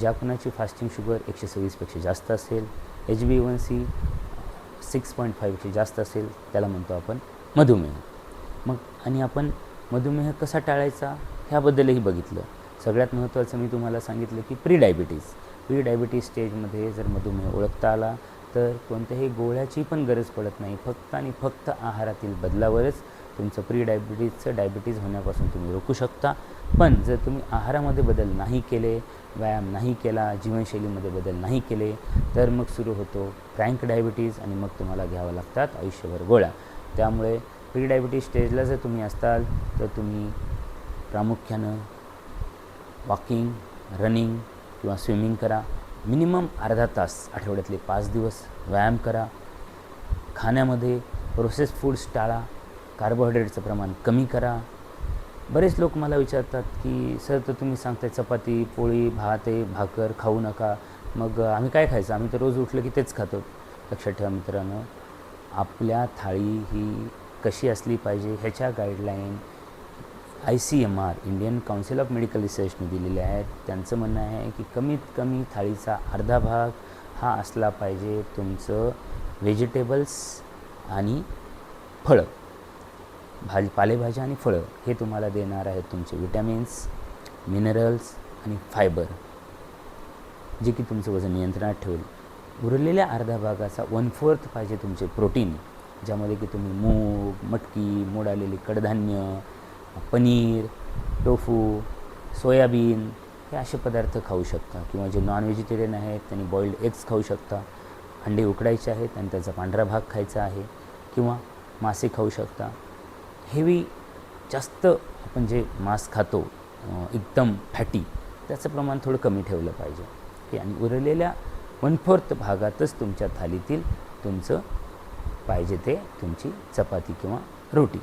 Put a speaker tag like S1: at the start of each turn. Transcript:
S1: ज्या कुणाची fasting sugar 126पेक्षा जास्त असेल, HbA1c 6.5पेक्षा जास्त असेल, त्याला म्हणतो आपण मधुमेह. मग आणि आपण मधुमेह कसा टाळायचा ह्याबद्दलही बघितलं. सगळ्यात महत्त्वाचं मी तुम्हाला सांगितलं की प्री डायबिटीज स्टेजमध्ये जर मधुमेह ओळखता आला तर कोणत्याही गोळ्याची पण गरज पडत नाही. फक्त आणि फक्त आहारातील बदलावरच तुमचं डायबिटीज होण्यापासून तुम्ही रोखू शकता. पण जर तुम्ही आहारामध्ये बदल नाही केले, व्यायाम नाही केला, जीवनशैलीमध्ये बदल नाही केले तर मग सुरू होतो फ्रँक डायबिटीज आणि मग तुम्हाला घ्यावं लागतात आयुष्यभर गोळ्या. त्यामुळे प्री डायबिटीज स्टेजला जर तुम्ही असाल तर तुम्ही प्रामुख्यानं वॉकिंग, रनिंग किंवा स्विमिंग करा. मिनिमम अर्धा तास आठवड्यातले 5 दिवस व्यायाम करा. खाण्यामध्ये प्रोसेस्ड फूड्स टाळा. कार्बोहायड्रेटचं प्रमाण कमी करा. बरेच लोक मला विचारतात की सर तर तुम्ही सांगताय चपाती, पोळी, भात आहे, भाकर खाऊ नका, मग आम्ही काय खायचं? आम्ही तर रोज उठलं की तेच खातो. लक्षात ठेवा मित्रांनो, आपल्या थाळी ही कशी असली पाहिजे ह्याच्या guideline ICMR Indian council of medical रिसर्चने दिलेले आहेत. त्यांचं म्हणणं आहे की कमीत कमी थाळीचा अर्धा भाग हा असला पाहिजे तुमचं व्हेजिटेबल्स आणि फळं, पालेभाज्या आणि फळं हे तुम्हाला देणार आहेत तुमचे विटॅमिन्स, मिनरल्स आणि फायबर, जे की तुमचं वजन नियंत्रणात ठेवेल. उरलेल्या अर्ध्या भागाचा 1/4 पाहिजे तुमचे प्रोटीन, ज्यामध्ये की तुम्ही मूग, मटकी, मोड आलेली कडधान्य, पनीर, टोफू, सोयाबीन हे असे पदार्थ खाऊ शकता. किंवा जे नॉन व्हेजिटेरियन आहेत त्यांनी बॉइल्ड एग्स खाऊ शकता. अंडे उकडायचे आहेत आणि त्याचा पांढरा भाग खायचा आहे. किंवा मासे खाऊ शकता. हेवी जास्त आपण जे मांस खातो एकदम फॅटी, त्याचं प्रमाण थोडं कमी ठेवलं पाहिजे. आणि उरलेल्या 1/4 भागातच तुमच्या थालीतील तुमचं पाहिजे ते तुमची चपाती किंवा रोटी